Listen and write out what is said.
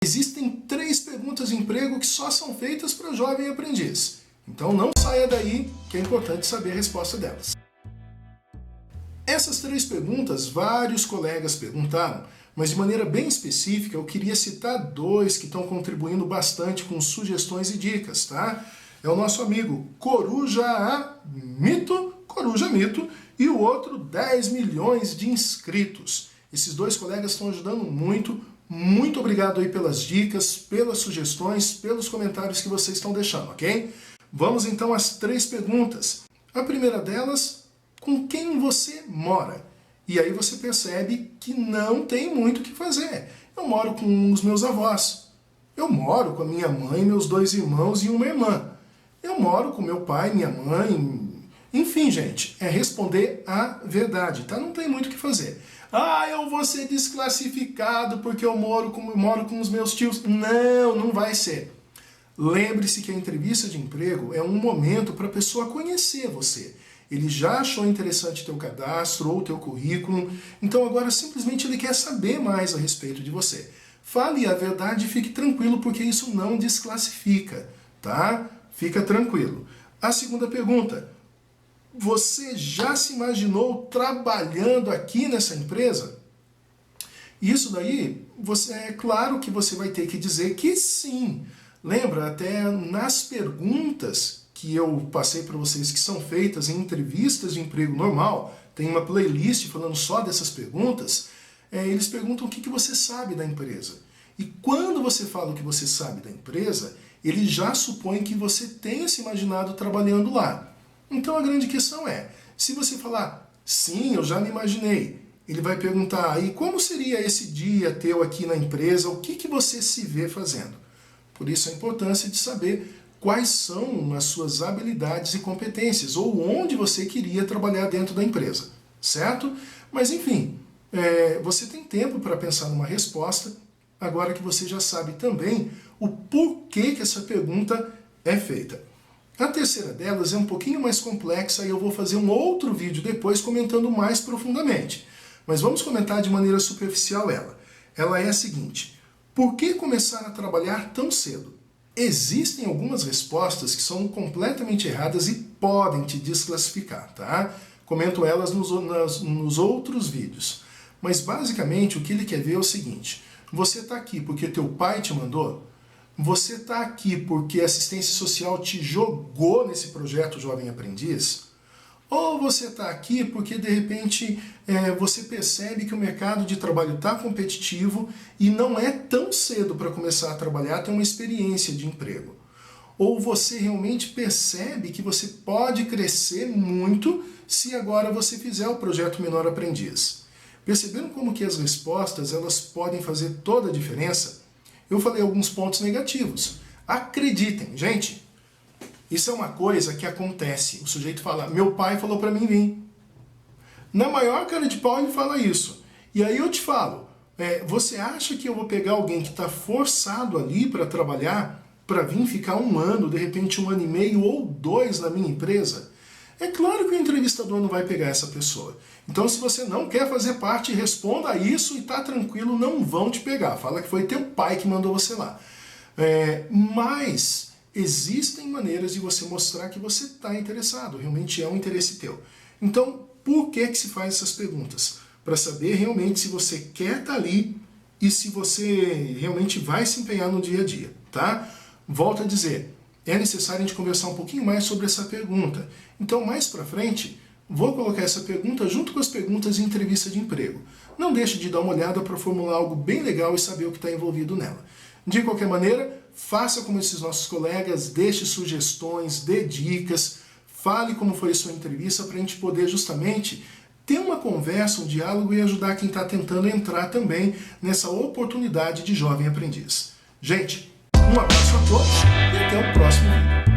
Existem 3 perguntas de emprego que só são feitas para jovem aprendiz. Então não saia daí, que é importante saber a resposta delas. Essas 3 perguntas, vários colegas perguntaram, mas de maneira bem específica eu queria citar 2 que estão contribuindo bastante com sugestões e dicas, tá? É o nosso amigo Coruja Mito, e o outro 10 milhões de inscritos. Esses 2 colegas estão ajudando muito. Muito obrigado aí pelas dicas, pelas sugestões, pelos comentários que vocês estão deixando, ok? Vamos então às 3 perguntas. A primeira delas, com quem você mora? E aí você percebe que não tem muito o que fazer. Eu moro com os meus avós. Eu moro com a minha mãe, meus 2 irmãos e uma irmã. Eu moro com meu pai, minha mãe. Enfim, gente, é responder a verdade, tá? Não tem muito o que fazer. Ah, eu vou ser desclassificado porque eu moro com os meus tios. Não, não vai ser. Lembre-se que a entrevista de emprego é um momento para a pessoa conhecer você. Ele já achou interessante teu cadastro ou teu currículo, então agora simplesmente ele quer saber mais a respeito de você. Fale a verdade e fique tranquilo, porque isso não desclassifica, tá? Fica tranquilo. A segunda pergunta: você já se imaginou trabalhando aqui nessa empresa? Isso daí, é claro que você vai ter que dizer que sim. Lembra, até nas perguntas que eu passei para vocês, que são feitas em entrevistas de emprego normal, tem uma playlist falando só dessas perguntas, eles perguntam o que você sabe da empresa. E quando você fala o que você sabe da empresa, ele já supõe que você tenha se imaginado trabalhando lá. Então a grande questão é, se você falar, sim, eu já me imaginei, ele vai perguntar, e como seria esse dia teu aqui na empresa, o que você se vê fazendo? Por isso a importância de saber quais são as suas habilidades e competências, ou onde você queria trabalhar dentro da empresa, certo? Mas enfim, você tem tempo para pensar numa resposta, agora que você já sabe também o porquê que essa pergunta é feita. A terceira delas é um pouquinho mais complexa e eu vou fazer um outro vídeo depois comentando mais profundamente. Mas vamos comentar de maneira superficial ela. Ela é a seguinte: por que começar a trabalhar tão cedo? Existem algumas respostas que são completamente erradas e podem te desclassificar, tá? Comento elas nos outros vídeos. Mas basicamente o que ele quer ver é o seguinte: você está aqui porque teu pai te mandou? Você está aqui porque a assistência social te jogou nesse projeto Jovem Aprendiz? Ou você está aqui porque, de repente, você percebe que o mercado de trabalho está competitivo e não é tão cedo para começar a trabalhar, ter uma experiência de emprego? Ou você realmente percebe que você pode crescer muito se agora você fizer o projeto Menor Aprendiz? Perceberam como que as respostas elas podem fazer toda a diferença? Eu falei alguns pontos negativos. Acreditem, gente, isso é uma coisa que acontece. O sujeito fala, meu pai falou para mim vir. Na maior cara de pau ele fala isso. E aí eu te falo, você acha que eu vou pegar alguém que está forçado ali para trabalhar, para vir ficar 1 ano, de repente 1 ano e meio ou 2 na minha empresa? É claro que o entrevistador não vai pegar essa pessoa. Então, se você não quer fazer parte, responda isso e tá tranquilo, não vão te pegar. Fala que foi teu pai que mandou você lá. Mas existem maneiras de você mostrar que você está interessado, realmente é um interesse teu. Então, por que se faz essas perguntas? Para saber realmente se você quer estar ali e se você realmente vai se empenhar no dia a dia, tá? Volto a dizer, é necessário a gente conversar um pouquinho mais sobre essa pergunta. Então, mais para frente, vou colocar essa pergunta junto com as perguntas de entrevista de emprego. Não deixe de dar uma olhada para formular algo bem legal e saber o que está envolvido nela. De qualquer maneira, faça como esses nossos colegas, deixe sugestões, dê dicas, fale como foi a sua entrevista para a gente poder justamente ter uma conversa, um diálogo e ajudar quem está tentando entrar também nessa oportunidade de jovem aprendiz. Gente, um abraço a todos e até o próximo vídeo.